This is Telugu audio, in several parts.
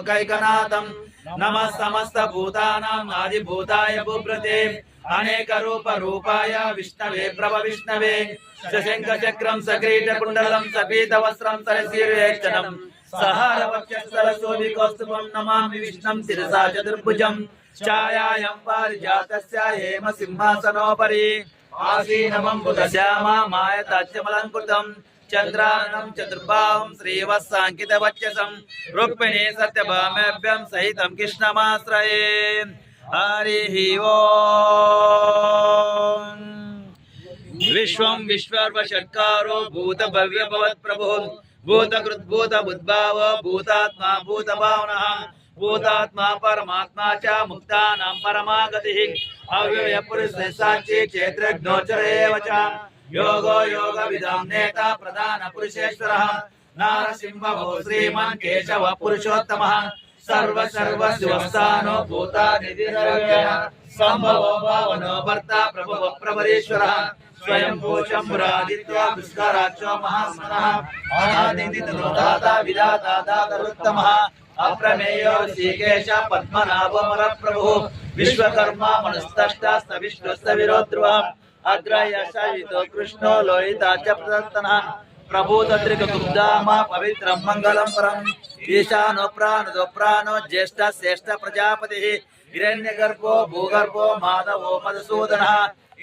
कैकनाथं नमः समस्त भूतानां आदिभूताय बुभ्रते अनेक रूप रूपाय विष्णवे प्रभ विष्णवे शशंख चक्रं सकीट कुंडलं सपीत वस्त्रं सरसीर्वेक्षणं सहारवक्षस्थलशोभिकौस्तुभं नमामि विष्णुं शिरसा चतुर्भुजं छायायां पारिजातस्य हेम सिंहासनोपरि आसीनमम्बुदश्यामा मायताच्यमलङ्कृतं चंद्राननं चतुर्बाहुं श्रीवत्साङ्कितवक्षसं रुक्मिणी सत्यभामाभ्यां सहितं कृष्णमाश्रये हरिः ओम् विश्वं विश्वर्वषट्कारो भूतभव्यभवत्प्रभुः भूतकृद्भूतबुद्भाव भूतात्मा भूतभावनः भूतात्मा परमात्मा च मुक्तानां परमागतिः अव्ययपुरुषसाक्षी क्षेत्रज्ञोचरेव च योगो योग विदां नेता प्रधान पुरुषेश्वरः नारसिंहो श्रीमान् केशव पुरुषोत्तमः सर्व शिवस्थानो भूतानिधिरव्ययः संभवो भावनो भर्ता प्रभुः प्रभरेश्वरः स्वयं भूषम्भुरादित्यो दुष्कराक्षो महात्मनः अनादितिदाता विधाता दातरुत्तमः अप्रमेयो ऋषिकेश पद्मनाभमरप्रभुः विश्वकर्मा मनुस्तष्टा सविष्णुस्तविरो ध्रुवः अग्रयशवितो कृष्णो लोहिताच प्रदत्तनः प्रभूतत्रिकगुप्तामा पवित्रं मङ्गलं परम् ईशानो प्राणो ज्येष्ठ श्रेष्ठ प्रजापतिः हिरण्यगर्भो भूगर्भो माधवो मधुसूदनः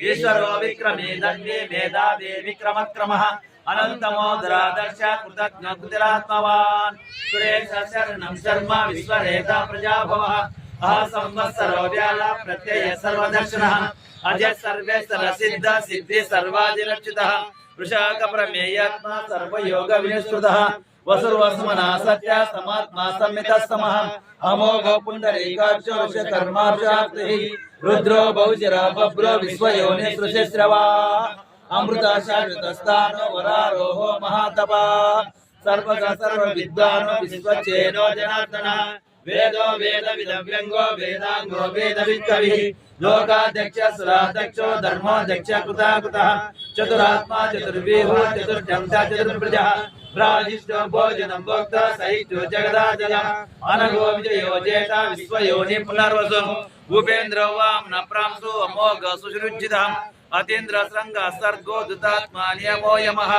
ईश्वरो विक्रमी दण्डी मेधावी विक्रमक्रमः अनन्तमोदरादर्श कृतज्ञ कृतिरात्मवान् सुरेश शरणं शर्मा विश्वरेता प्रजाभवः संवत्सरो व्याला प्रत्यय सर्वदर्शनः अजय सर्वेश्वर सिद्ध सिद्धि सर्वादिरक्षितः वृषाक प्रमेयात्मा सर्वयोग विनिश्रुतः वसुर्वसुमना सत्य समात्मा संमितः समः अमोघो पुण्डरीकाक्षो ऋषकर्मार्षार्थिः रुद्रो बहुशिरा बभ्रो विश्वयोनि सृष्टिश्रवा अमृताशाश्वतस्थानो वरारोहो महातपा सर्वविद्वानो विश्वचेनो जनार्दनः वेदो वेद विदव्यंगो वेदांगो वेद वित्कविः लोकाध्यक्ष सुराध्यक्षो धर्माध्यक्ष कृताकृतः चतुरात्मा चतुर्व्यूहो चतुर्जं चतुर्भुजः प्राजिष्ठो भोजनं भोक्ता सहितो जगदाजयः अनघो विजयो जेता विश्वयोनि पुनर्वसुः उपेन्द्रो वामन प्रांसो अमोघ सुसृज्जितः अतीन्द्र श्रृंग सर्गो दुतात्मा नियमो यमः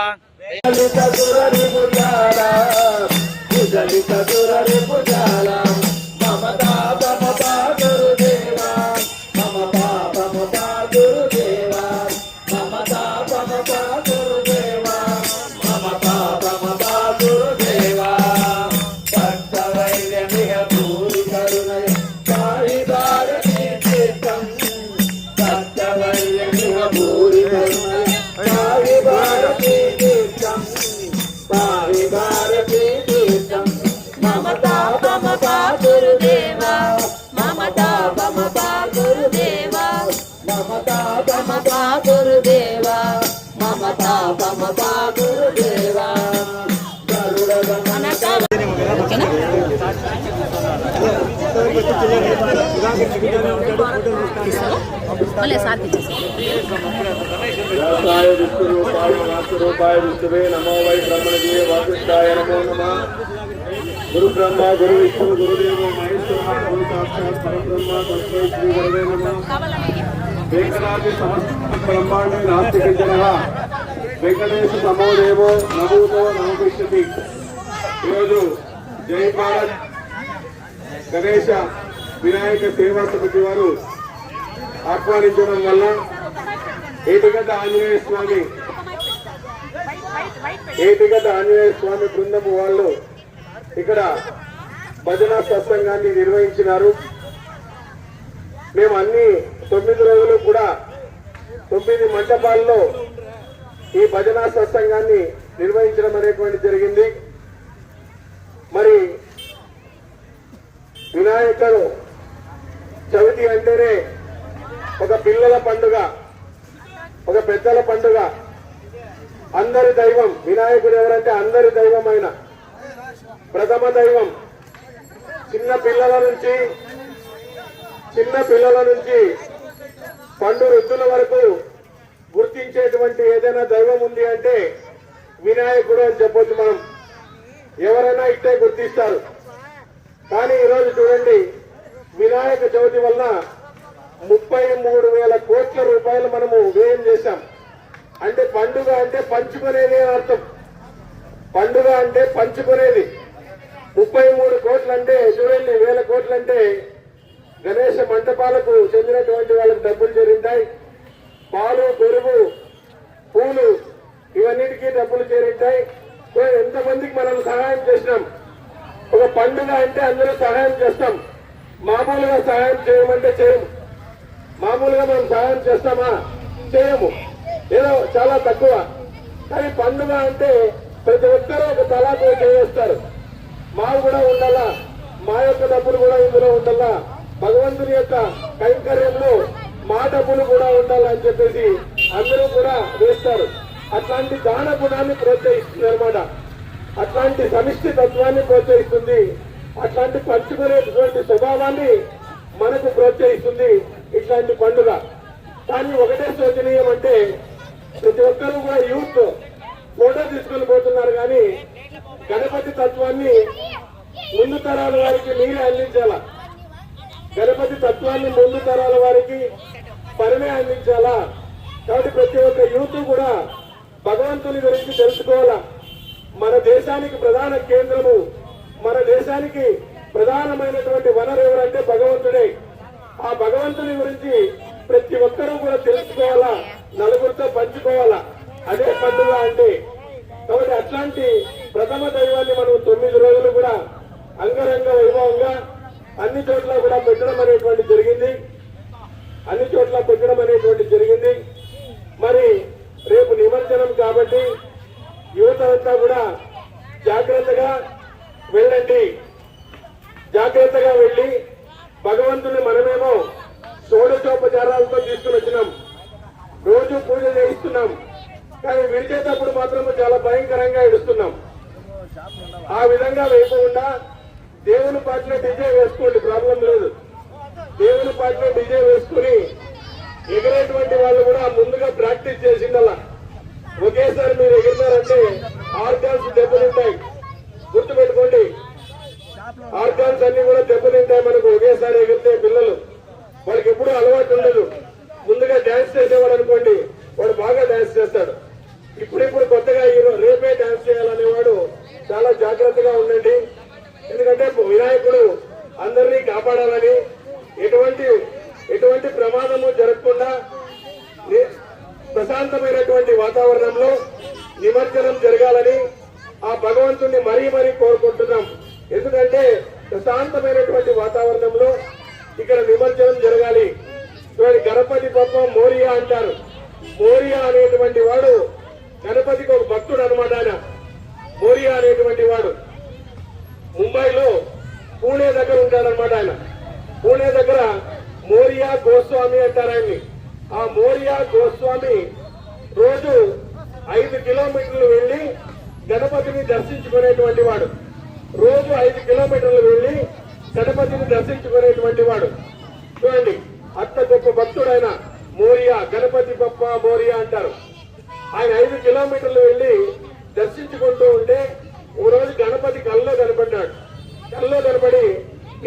नमो वै ब्रह्मणे वासिष्ठाय नमो नमः गुरु ब्रह्मा गुरु विष्णु गुरुदेव महेश्वर गुरु साक्षात् परब्रह्म तस्मै श्री गुरवे नमः वेंकटाद्रि समस्त ब्रह्मांडे नास्ति किंचनः वेंकटेश समो देवो नभूतो नमोष्यति ఈరోజు జై భారత్ గణేశ వినాయక సేవా సమితి వారు ఆహ్వానించడం వల్ల ఏటిగడ్డ ఆంజనేయ స్వామి బృందము వాళ్ళు ఇక్కడ భజన సత్సంగాన్ని నిర్వహించినారు. మేము అన్ని 9 రోజులు కూడా 9 మంటపాల్లో ఈ భజన సత్సంగాన్ని నిర్వహించడం అనేటువంటి జరిగింది. మరి వినాయకుడు చవితి అంటేనే ఒక పిల్లల పండుగ, ఒక పెద్దల పండుగ. అందరి దైవం వినాయకుడు ఎవరంటే అందరి దైవమైన ప్రథమ దైవం. చిన్న పిల్లల నుంచి పండు వృద్ధుల వరకు గుర్తించేటువంటి ఏదైనా దైవం ఉంది అంటే వినాయకుడు అని చెప్పొచ్చు. మనం ఎవరైనా ఇట్టే గుర్తిస్తారు. కానీ ఈరోజు చూడండి, వినాయక చవితి వలన 33,000 కోట్ల రూపాయలు మనము వ్యయం చేశాం. అంటే పండుగ అంటే పంచుకునేది అని అర్థం. పండుగ అంటే పంచుకునేది. 33 కోట్లు అంటే చూడండి, 1000 కోట్లు అంటే గణేష మంటపాలకు చెందినటువంటి వాళ్ళకి డబ్బులు చేరింటాయి. పాలు, పెరుగు, పూలు ఇవన్నిటికీ డబ్బులు చేరింటాయి. ఎంతమందికి మనం సహాయం చేసినాం. ఒక పండుగ అంటే అందరూ సహాయం చేస్తాం. మామూలుగా సహాయం చేయమంటే చేయము. మామూలుగా మనం సహాయం చేస్తామా? చేయము. ఏదో చాలా తక్కువ. కానీ పండుగ అంటే ప్రతి ఒక్కరూ ఒక తలాకు చేస్తారు. మాకు కూడా ఉండాలా, మా యొక్క డబ్బులు కూడా ఇందులో ఉండాలా, భగవంతుని యొక్క కైంకర్యంలో మా డబ్బులు కూడా ఉండాలని చెప్పేసి అందరూ కూడా వేస్తారు. అట్లాంటి దాన గుణాన్ని ప్రోత్సహిస్తుంది అనమాట. అట్లాంటి సమిష్టి తత్వాన్ని ప్రోత్సహిస్తుంది. అట్లాంటి పంచుకునేటువంటి స్వభావాన్ని మనకు ప్రోత్సహిస్తుంది ఇట్లాంటి పండుగ. కానీ ఒకటే శోచనీయం అంటే ప్రతి ఒక్కరూ కూడా యూత్ ఫోటో తీసుకుని పోతున్నారు. కానీ గణపతి తత్వాన్ని ముందు తరాల వారికి మీరే అందించాలా. గణపతి తత్వాన్ని ముందు తరాల వారికి పరమే అందించాలా. కాబట్టి ప్రతి ఒక్క యూత్ కూడా భగవంతుని గురించి తెలుసుకోవాలా. మన దేశానికి ప్రధాన కేంద్రము, మన దేశానికి ప్రధానమైనటువంటి వనరు ఎవరంటే భగవంతుడే. ఆ భగవంతుని గురించి ప్రతి ఒక్కరూ కూడా తెలుసుకోవాలా, నలుగురితో పంచుకోవాలా. అదే పండుగ అంటే. కాబట్టి అట్లాంటి ప్రథమ దైవాన్ని మనం 9 రోజులు కూడా అంగరంగ వైభవంగా అన్ని చోట్ల కూడా పెట్టడం అనేటువంటి జరిగింది. మరి రేపు నిమజ్జనం కాబట్టి యువత అంతా కూడా జాగ్రత్తగా వెళ్ళండి. జాగ్రత్తగా వెళ్ళి భగవంతుని మనమేమో షోడశోపచారాలతో తీసుకుని వచ్చినాం, రోజు పూజ చేయిస్తున్నాం. కానీ విడిచేటప్పుడు మాత్రం చాలా భయంకరంగా ఏడుస్తున్నాం. ఆ విధంగా వేయకుండా దేవుని పాటలో డీజే వేసుకోండి, ప్రాబ్లం లేదు. దేవుని పాటలో డీజే వేసుకుని ఎగిరేటువంటి వాళ్ళు కూడా ముందుగా ప్రాక్టీస్ చేసిందల్లా. ఒకేసారి మీరు ఎగిరినారంటే ఆర్గాన్స్ దెబ్బతింటాయి. గుర్తుపెట్టుకోండి, ఆర్గాన్స్ అన్ని కూడా దెబ్బతింటాయి మనకు ఒకేసారి ఎగిరితే. పిల్లలు వాళ్ళకి ఎప్పుడూ అలవాటు ఉండదు. ముందుగా డాన్స్ చేసేవాడు అనుకోండి, వాడు బాగా డాన్స్ చేస్తాడు. ఇప్పుడిప్పుడు కొత్తగా రేపే డాన్స్ చేయాలనేవాడు చాలా జాగ్రత్తగా ఉండండి. ఎందుకంటే వినాయకుడు అందరినీ కాపాడాలని, ఎటువంటి ప్రమాదము జరగకుండా ప్రశాంతమైనటువంటి వాతావరణంలో నిమజ్జనం జరగాలని ఆ భగవంతుణ్ణి మరీ కోరుకుంటున్నాం. ఎందుకంటే ప్రశాంతమైనటువంటి వాతావరణంలో ఇక్కడ నిమజ్జనం జరగాలి. గణపతి బప్ప మోరియా అంటారు. మోరియా అనేటువంటి వాడు గణపతికి ఒక భక్తుడు అనమాట. ఆయన మోరియా అనేటువంటి వాడు ముంబైలో పూణే దగ్గర ఉంటాడనమాట. ఆయన పూణే దగ్గర మోరియా గోస్వామి అంటారు ఆయన్ని. ఆ మోరియా గోస్వామి రోజు 5 కిలోమీటర్లు వెళ్లి గణపతిని దర్శించుకునేటువంటి వాడు. రోజు 5 కిలోమీటర్లు వెళ్లి గణపతిని దర్శించుకునేటువంటి వాడు. చూడండి, అంత గొప్ప భక్తుడు ఆయన మోరియా. గణపతి బప్ప మోరియా అంటారు. ఆయన 5 కిలోమీటర్లు వెళ్లి దర్శించుకుంటూ ఉంటే ఓ రోజు గణపతి కల్లో కనపడ్డాడు. కల్లో కనపడి,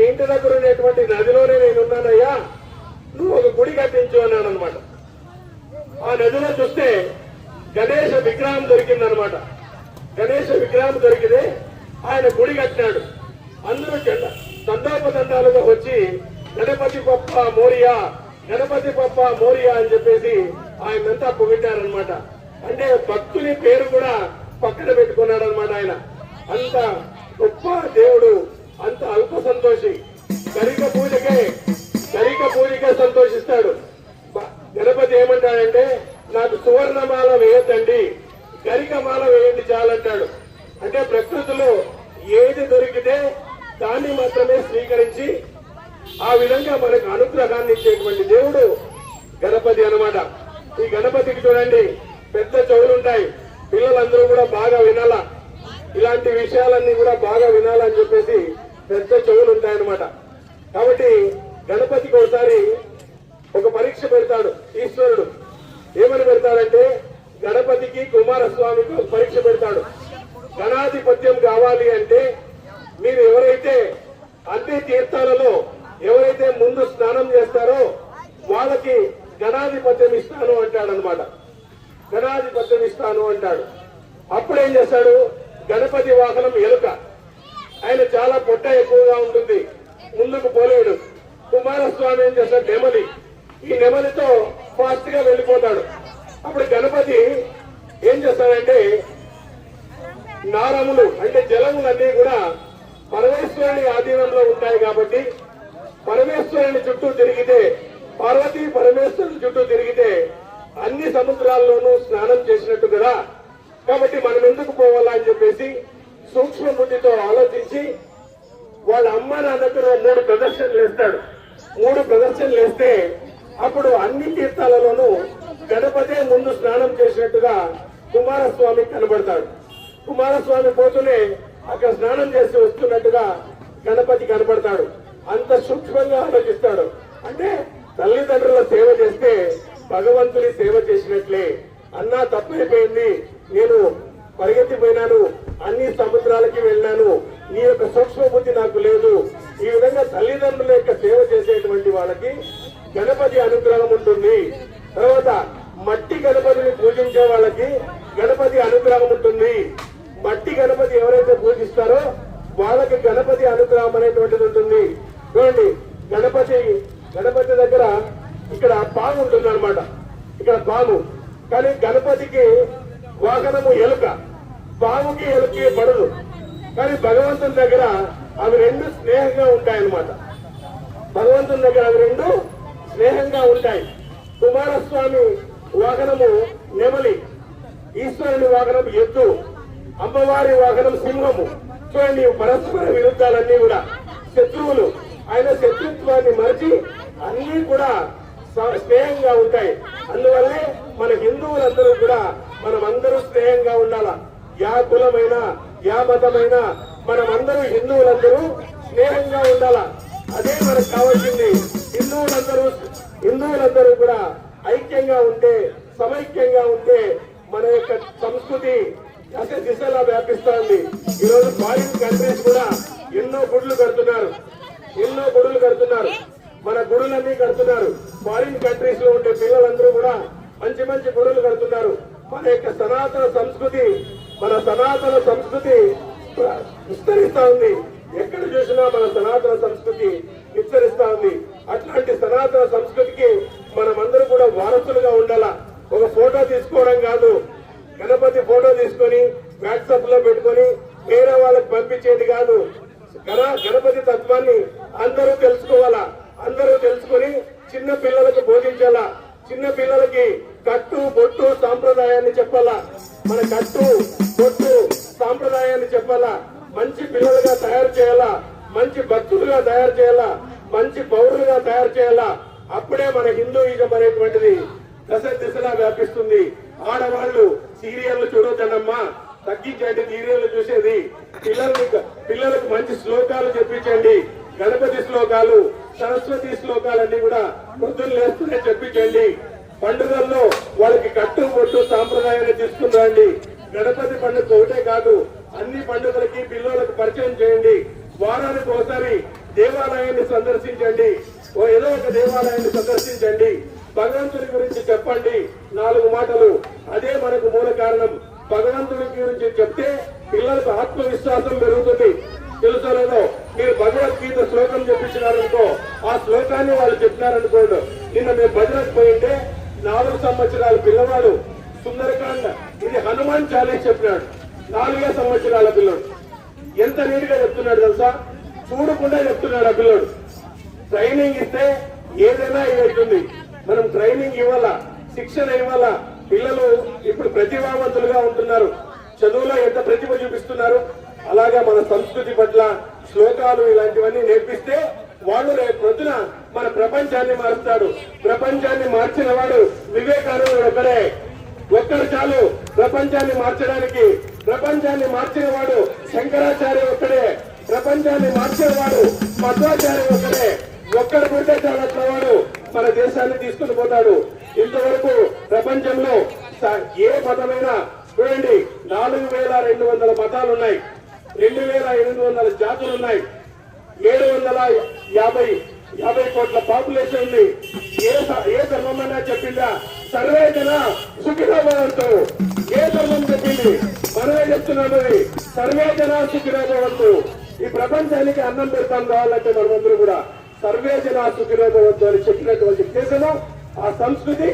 ఇంటి దగ్గర ఉండేటువంటి నదిలోనే నేనున్నానయ్యా, నువ్వు ఒక గుడి కట్టించు అన్నాడు అనమాట. ఆ నదిలో చూస్తే గణేష విగ్రహం దొరికిందనమాట. గణేష విగ్రహం దొరికితే ఆయన గుడి కట్టినాడు. అందరూ తండోపతండాలుగా వచ్చి గణపతి బప్ప మోరియా, గణపతి బప్ప మోరియా అని చెప్పేసి ఆయనంతా పొగిడ్డారనమాట. అంటే భక్తుని పేరు కూడా పక్కన పెట్టుకున్నాడు అనమాట. ఆయన అంత గొప్ప దేవుడు, అంత అల్ప సంతోషి. గరిక పూజకే సంతోషిస్తాడు. గణపతి ఏమంటాడంటే, నాకు సువర్ణమాల వేయద్దండి, గరికమాల వేయండి చాలంటాడు. అంటే ప్రకృతిలో ఏది దొరికితే దాన్ని మాత్రమే స్వీకరించి ఆ విధంగా మనకు అనుగ్రహాన్ని ఇచ్చేటువంటి దేవుడు గణపతి అన్నమాట. ఈ గణపతికి చూడండి పెద్ద చెవులుంటాయి. పిల్లలందరూ కూడా బాగా వినాలా, ఇలాంటి విషయాలన్నీ కూడా బాగా వినాలని చెప్పేసి పెద్ద చెవులు ఉంటాయన్నమాట. కాబట్టి గణపతికి ఒకసారి ఒక పరీక్ష పెడతాడు ఈశ్వరుడు. ఏమని పెడతాడంటే, గణపతికి కుమారస్వామికి ఒక పరీక్ష పెడతాడు. గణాధిపత్యం కావాలి అంటే మీరు ఎవరైతే అన్ని తీర్థాలలో ఎవరైతే ముందు స్నానం చేస్తారో వాళ్ళకి గణాధిపత్యం ఇస్తాను అంటాడనమాట. గణాధిపత్యం ఇస్తాను అంటాడు. అప్పుడేం చేస్తాడు, గణపతి వాహనం ఎలుక. ఆయన చాలా పొట్ట ఎక్కువగా ఉంటుంది, ముందుకు పోలేడు. కుమారస్వామి ఏం చేస్తాడు, నెమలి. ఈ నెమలితో ఫాస్ట్ గా వెళ్ళిపోతాడు. అప్పుడు గణపతి ఏం చేస్తాడంటే నారములు అంటే జలములన్నీ కూడా పరమేశ్వరుని ఆధీనంలో ఉంటాయి కాబట్టి పరమేశ్వరుని చుట్టూ తిరిగితే, పార్వతీ పరమేశ్వరుని చుట్టూ తిరిగితే అన్ని సముద్రాల్లోనూ స్నానం చేసినట్టు కదా. కాబట్టి మనం ఎందుకు పోవాలా అని చెప్పేసి సూక్ష్మ బుద్ధితో ఆలోచించి వాళ్ళ అమ్మ నాన్నకు 3 ప్రదర్శనలు వేస్తాడు. 3 ప్రదర్శనలు వేస్తే అప్పుడు అన్ని తీర్థాలలోనూ గణపతే ముందు స్నానం చేసినట్టుగా కుమారస్వామి కనబడతాడు. కుమారస్వామి పోతూనే అక్కడ స్నానం చేసి వస్తున్నట్టుగా గణపతి కనబడతాడు. అంత సూక్ష్మంగా ఆలోచిస్తాడు. అంటే తల్లిదండ్రుల సేవ చేస్తే భగవంతుని సేవ చేసినట్లే. అన్నా తప్పైపోయింది, నేను పరిగెత్తిపోయినాను, అన్ని సముద్రాలకి వెళ్ళాను, నీ యొక్క సూక్ష్మ బుద్ధి నాకు లేదు. ఈ విధంగా తల్లిదండ్రుల యొక్క సేవ చేసేటువంటి వాళ్ళకి గణపతి అనుగ్రహం ఉంటుంది. తర్వాత మట్టి గణపతిని పూజించే వాళ్ళకి గణపతి అనుగ్రహం ఉంటుంది. మట్టి గణపతి ఎవరైతే పూజిస్తారో వాళ్ళకి గణపతి అనుగ్రహం అనేటువంటిది ఉంటుంది. చూడండి, గణపతి దగ్గర ఇక్కడ పాము ఉంటుంది అనమాట. ఇక్కడ పాము, కానీ గణపతికి వాహనము ఎలుక. పాముకి ఎలుకకి పడదు, కానీ భగవంతుని దగ్గర అవి 2 స్నేహంగా ఉంటాయన్నమాట. భగవంతుని దగ్గర అవి 2 స్నేహంగా ఉంటాయి. కుమారస్వామి వాహనము నెమలి, ఈశ్వరుని వాహనం ఎద్దు, అమ్మవారి వాహనం సింహము. చూడండి, పరస్పర విరుద్ధాలన్నీ కూడా శత్రువులు. ఆయన శత్రుత్వాన్ని మరిచి అన్ని కూడా స్నేహంగా ఉంటాయి. అందువల్లే మన హిందువులందరూ కూడా మనమందరూ స్నేహంగా ఉండాలా. యా కులమైనా యా మతమైనా మనమందరూ హిందువులందరూ స్నేహంగా ఉండాలా. అదే మనకు కావాల్సింది. హిందువులందరూ కూడా ఐక్యంగా ఉంటే, సమైక్యంగా ఉంటే మన యొక్క సంస్కృతి దశ దిశలా వ్యాపిస్తోంది. ఈరోజు ఫారిన్ కంట్రీస్ కూడా ఎన్నో గుడులు కడుతున్నారు. మన గుడులన్నీ కడుతున్నారు. ఫారిన్ కంట్రీస్ లో ఉండే పిల్లలందరూ కూడా మంచి మంచి గుడులు కడుతున్నారు. మన యొక్క సనాతన సంస్కృతి విస్తరిస్తా ఉంది. ఎక్కడ చూసినా మన సనాతన సంస్కృతి విస్తరిస్తా ఉంది. అట్లాంటి సనాతన సంస్కృతికి మనమందరూ కూడా వారసులుగా ఉండాలా. ఒక ఫోటో తీసుకోవడం కాదు, గణపతి ఫోటో తీసుకొని వాట్సాప్ లో పెట్టుకొని వేరే వాళ్ళకి పంపించేది కాదు. గణపతి తత్వాన్ని అందరూ తెలుసుకోవాలా. అందరూ తెలుసుకొని చిన్న పిల్లలకు బోధించాలా. చిన్న పిల్లలకి కట్టు బొట్టు సాంప్రదాయాన్ని చెప్పాలా. మన కట్టు బొట్టు సాంప్రదాయాన్ని చెప్పాలా. మంచి పిల్లలుగా తయారు చేయాలా, మంచి భక్తులుగా తయారు చేయాలా, మంచి పౌరులుగా తయారు చేయాలా. అప్పుడే మన హిందూయిజం అనేటువంటిది దశ దిశలా వ్యాపిస్తుంది. ఆడవాళ్లు సీరియళ్లు చూడొద్దమ్మా, తగ్గించండి సీరియళ్లు చూసేది. పిల్లలకు మంచి శ్లోకాలు చెప్పించండి. గణపతి శ్లోకాలు, సరస్వతి శ్లోకాలన్నీ కూడా పొద్దున్న లేస్తూనే చెప్పించండి. పండుగల్లో వాళ్ళకి కట్టు బొట్టు సాంప్రదాయాన్ని తీసుకురండి. గణపతి పండుగ ఒకటే కాదు, అన్ని పండుగలకి పిల్లలకు పరిచయం చేయండి. వారానికి ఒకసారి దేవాలయాన్ని సందర్శించండి. ఏదో ఒక దేవాలయాన్ని సందర్శించండి. భగవంతుడి గురించి చెప్పండి 4 మాటలు. అదే మనకు మూల కారణం. భగవంతుడి గురించి చెప్తే పిల్లలకు ఆత్మవిశ్వాసం పెరుగుతుంది. తెలుసో లేదో, మీరు భగవద్గీత శ్లోకం చెప్పించినారనుకో, ఆ శ్లోకాన్ని వాళ్ళు చెప్పినారనుకోండి. నిన్న మేము భజనకు పోయింటే 4 సంవత్సరాల పిల్లవాడు సుందరకాండ, ఇది హనుమాన్ చాలీస్ చెప్పినాడు. 4 సంవత్సరాల పిల్లడు ఎంత నీట్ గా చెప్తున్నాడు తెలుసా. చూడకుండా చెప్తున్నాడు ఆ పిల్లడు. ట్రైనింగ్ ఇస్తే ఏదైనా ఇవ్వతుంది. మనం ట్రైనింగ్ ఇవ్వాలా, శిక్షణ ఇవ్వాలా. పిల్లలు ఇప్పుడు ప్రతిభావంతులుగా ఉంటున్నారు. చదువులో ఎంత ప్రతిభ చూపిస్తున్నారు. అలాగా మన సంస్కృతి పట్ల శ్లోకాలు ఇలాంటివన్నీ నేర్పిస్తే వాళ్ళు రేపు ప్రొద్దున మన ప్రపంచాన్ని మారుస్తాడు. ప్రపంచాన్ని మార్చిన వాడు వివేకానందుడు ఒక్కడు చాలు ప్రపంచాన్ని మార్చడానికి. ప్రపంచాన్ని మార్చిన వాడు శంకరాచార్య ఒక్కడే. ప్రపంచాన్ని మార్చిన వాడు మధ్వాచార్య ఒక్కడే. ఒక్కడు పుడితే చాలా అట్లా వాడు మన దేశాన్ని తీసుకుని పోతాడు. ఇంతవరకు ప్రపంచంలో ఏ మతమైనా చూడండి, 4200 మతాలు ఉన్నాయి, 2800 జాతులు ఉన్నాయి, 700 350 కోట్ల పాపులేషన్ ఉంది. ఏ ధర్మమైనా చెప్పిందా సర్వే జన సుఖినో భవంతు? ఏ ధర్మం చెప్పింది? మనమే చెప్తున్నాము, సర్వే జన సుఖినో భవంతు. ఈ ప్రపంచానికి అన్నం పెడతాం కావాలంటే మనమందరూ కూడా సర్వే జన సుఖినో భవంతు అని చెప్పినటువంటి దేశము, ఆ సంస్కృతి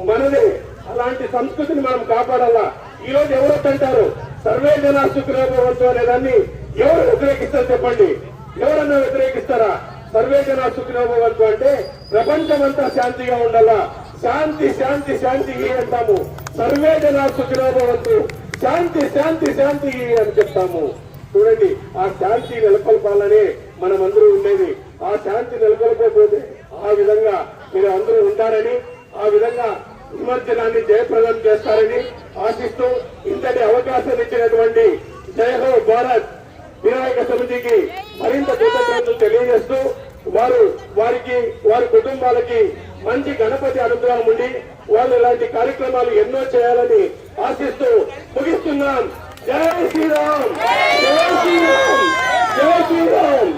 మనదే. అలాంటి సంస్కృతిని మనం కాపాడాలా. ఈ రోజు ఎవరొద్దంటారు సర్వే జన సుఖినో భవంతు అనే దాన్ని? ఎవరు వ్యతిరేకిస్తారు చెప్పండి? ఎవరన్నా వ్యతిరేకిస్తారా? సర్వే జన సుఖినో భవంతు అంటే ప్రపంచమంతా శాంతిగా ఉండాలా. శాంతి శాంతి శాంతి అంటాము, సర్వే జన సుఖినో భవంతు. శాంతి శాంతి శాంతి అని చెప్తాము. చూడండి, ఆ శాంతి నెలకొల్పాలనే మనం అందరూ ఉండేది. ఆ శాంతి నెలకొల్పకపోతే ఆ విధంగా మీరు అందరూ ఉంటారని, ఆ విధంగా నిమజ్జనాన్ని జయప్రదం చేస్తారని ఆశిస్తూ ఇంతటి అవకాశం ఇచ్చినటువంటి జై హో భారత్ వినాయక సమితికి మరింత కృతజ్ఞతలు తెలియజేస్తూ వారి కుటుంబాలకి మంచి గణపతి అనుగ్రహం ఉండి వాళ్ళు ఇలాంటి కార్యక్రమాలు ఎన్నో చేయాలని ఆశిస్తూ ముగిస్తున్నాం. జై శ్రీరామ్, జై శ్రీరామ్, జై శ్రీరామ్.